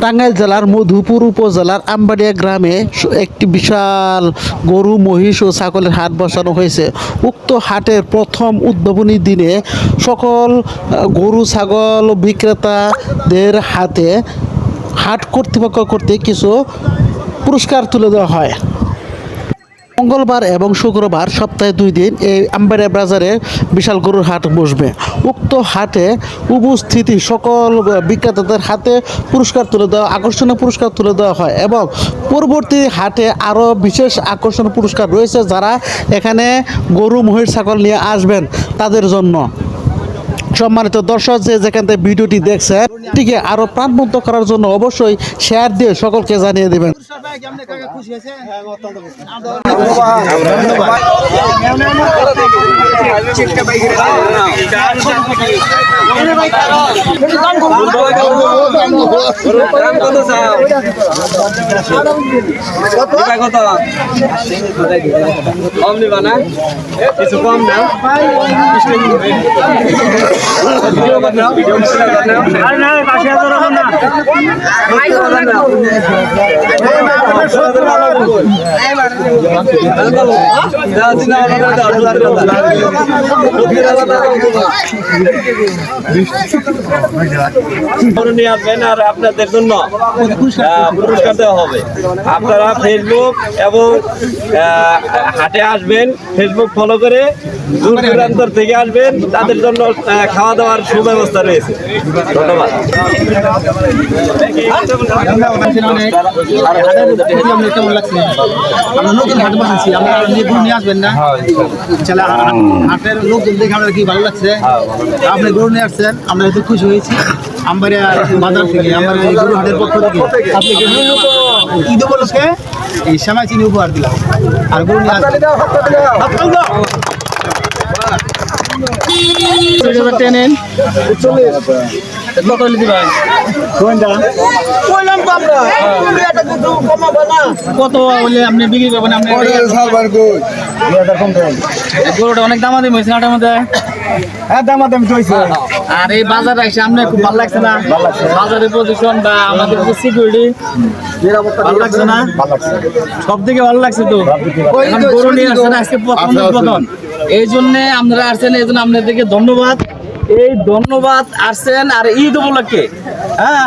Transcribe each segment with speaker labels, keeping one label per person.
Speaker 1: টাঙ্গাইল জেলার মধুপুর উপজেলার আমবাড়িয়া গ্রামে একটি বিশাল গরু মহিষ ও ছাগলের হাট বসানো হয়েছে। উক্ত হাটের প্রথম উদ্বোধনী দিনে সকল গরু ছাগল বিক্রেতাদের হাতে হাট কর্তৃপক্ষ কর্তৃক কিছু পুরস্কার তুলে দেওয়া হয়। মঙ্গলবার এবং শুক্রবার সপ্তাহে 2 দিন এই আমবাড়িয়া বাজারে বিশাল গরুর হাট বসবে। উক্ত হাটে উপস্থিতি সকল বিক্রেতাদের হাতে পুরস্কার তুলে দেওয়া আকর্ষণীয় পুরস্কার তুলে দেওয়া হয় এবং পরবর্তী হাটে আরও বিশেষ আকর্ষণীয় পুরস্কার রয়েছে যারা এখানে গরু মহিষ ছাগল নিয়ে আসবেন তাদের জন্য। সম্মানিত দর্শক, যে যেখান থেকে ভিডিওটি দেখছেন এটিকে আরও প্রাণবন্ত করার জন্য অবশ্যই শেয়ার দিয়ে সকলকে জানিয়ে দেবেন।
Speaker 2: আর আপনাদের জন্য পুরস্কার দেওয়া হবে। আপনারা ফেসবুক এবং হাটে আসবেন, ফেসবুক ফলো করে দূর দূরান্ত থেকে আসবেন, তাদের জন্য খাওয়া দাওয়ার সুব্যবস্থা রয়েছে। ধন্যবাদ।
Speaker 3: কেমন লাগছে? আমরা নতুন হাট বানাচ্ছি, আমরা গরু নিয়ে আসবেন না? হাটের লোকজন দেখে আমাদের কি ভালো লাগছে? আপনি গরু নিয়ে আসছেন, আমরা একটু খুশি হয়েছি। আমবাড়িয়া বাজার থেকে, আমার এই গরু হাটের পক্ষ থেকে আপনাকে ঈদ উপলক্ষে এই সেমাই চিনি উপহার দিলাম। আর গরু নিয়ে আসবেন কত হলে আপনি বিক্রি করবেন? আপনি গরুটা অনেক দামাদামি হয়েছে হাটের মধ্যে। হ্যাঁ, দামাদামি হয়েছে। আর এই বাজারে এসে আপনার খুব ভালো লাগছে না? বাজারের পজিশন বা আমাদের যে সিকিউরিটি ভালো লাগছে না? সব থেকে ভালো লাগছে তো। গরু নিয়ে আসছেন আজকে প্রথম, এই জন্য আপনারা আসছেন, এই জন্য আপনাদেরকে ধন্যবাদ। এই ধন্যবাদ আসছেন। আর ঈদ উপলক্ষে হ্যাঁ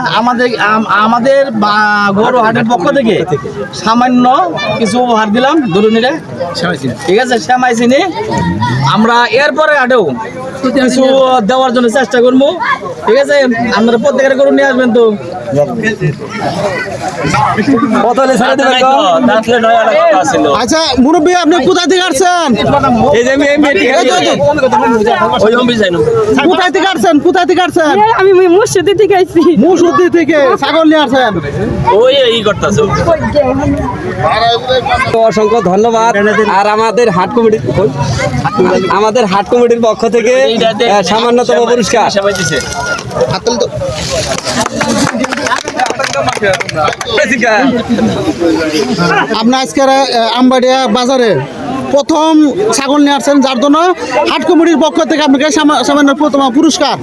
Speaker 3: আমাদের গরু হাটের পক্ষ থেকে সামান্য কিছু উপহার দিলাম ধরুনিরে, ঠিক আছে? সেমাই চিনি আমরা এরপরে হাটেও কিছু দেওয়ার জন্য চেষ্টা করবো, ঠিক আছে? আপনারা প্রত্যেকের গরু নিয়ে আসবেন তো।
Speaker 1: আচ্ছা মুরব্বী, আপনি কোথা থেকে আসছেন? কোথায় থেকে আসছেন?
Speaker 4: আমি মুর্শিদি থেকে আইছি।
Speaker 1: মুর্শিদি থেকে ছাগল নিয়ে আসছেন?
Speaker 2: অসংখ্য ধন্যবাদ। আর আমাদের হাট কমিটির পক্ষ থেকে সামান্যতম পুরস্কার।
Speaker 1: আপনি আজকের আমবাড়িয়া বাজারে প্রথম ছাগল নিয়ে আসছেন, যার জন্য হাট কমিটির পক্ষ থেকে আপনাকে সামান্য প্রথম পুরস্কার।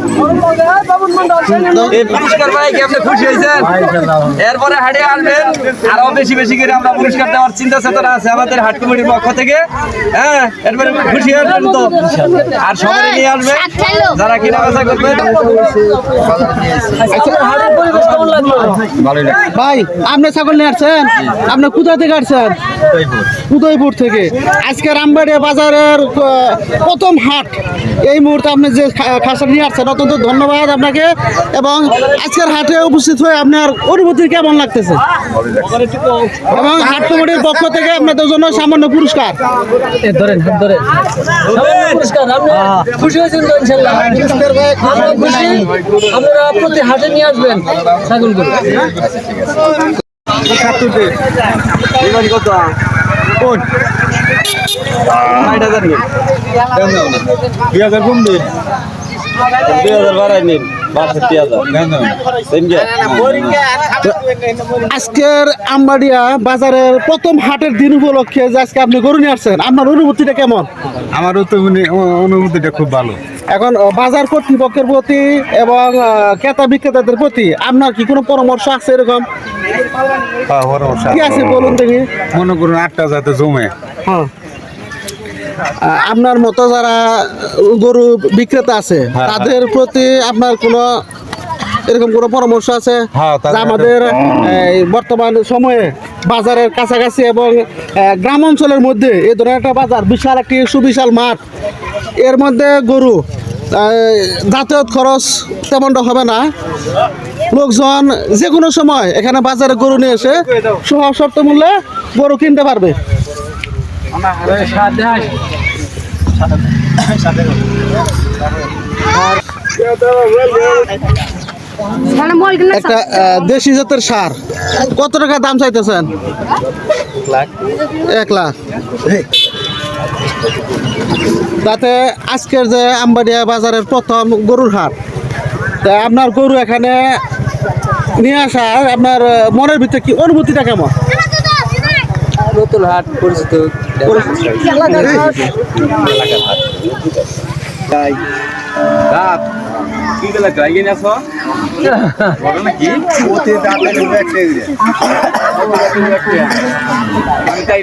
Speaker 2: খুশি হয়েছেন? এরপরে হাটে আসবেন, আরো বেশি বেশি করে আমরা পুরস্কার দেওয়ার চিন্তা চেতনা আছে আমাদের হাট কমিটির পক্ষ থেকে। হ্যাঁ, এরপরে খুশি আসবেন তো, আর সবাই নিয়ে আসবেন যারা কিনা বেচা করবেন।
Speaker 1: ভাই, আপনি ছাগল নিয়ে আসছেন? আপনি কোথা থেকে আসছেন? উদয়পুর থেকে। আজকের আমবাড়িয়া বাজারের প্রথম হাট, এই মুহূর্তে আপনি যে খাসা নিয়ে আসছেন, অত্যন্ত ধন্যবাদ আপনাকে। এবং আজকের হাটে উপস্থিত হয়ে আপনার অনুভূতি কেমন লাগতেছে? এবং হাট কমিটির পক্ষ থেকে আপনাদের জন্য সামান্য পুরস্কার।
Speaker 4: আপনারা প্রতি হাটে নিয়ে আসবেন ছাগলগুলো।
Speaker 1: আজকের আমবাড়িয়া বাজারের প্রথম হাটের দিন উপলক্ষে যে আজকে আপনি গরু নিয়ে আসছেন, আপনার অনুভূতিটা কেমন?
Speaker 5: আমারও তো অনুভূতিটা খুব ভালো।
Speaker 1: এখন বাজার কর্তৃপক্ষের প্রতি এবং ক্রেতা বিক্রেতাদের প্রতি আপনার কি কোনো পরামর্শ আছে এরকম কি আছে বলুন দেখি।
Speaker 5: মনে করুন 8টা যাতে জমে।
Speaker 1: হ্যাঁ আপনার মতো যারা গরু বিক্রেতা আছে তাদের প্রতি আপনার কোনো এরকম কোনো পরামর্শ আছে
Speaker 5: হ্যাঁ,
Speaker 1: যে আমাদের এই বর্তমান সময়ে বাজারের কাছাকাছি এবং গ্রাম অঞ্চলের মধ্যে এই ধরনের একটা বাজার বিশাল একটি সুবিশাল মাঠ এর মধ্যে গরু যাতায়াত খরচ তেমনটা হবে না, লোকজন যে কোনো সময় এখানে বাজারে গরু নিয়ে এসে সহজ শর্ত মূল্যে গরু কিনতে পারবে। একটা দেশি জাতের সার কত টাকা দাম চাইতেছেন? 1 লাখ। তাতে আজকের যে আমবাড়িয়া বাজারের প্রথম গরুর হাট, তা আপনার গরু এখানে নিয়ে আসার আপনার মনের ভিতরে কি অনুভূতিটা কেমন?
Speaker 4: নতুন হাট পরিচিত
Speaker 2: কি গেলে গাইয়ে নেছ ঘটনা কি
Speaker 5: অতি দাঁতের একটাই দিলে।
Speaker 2: আমি তাই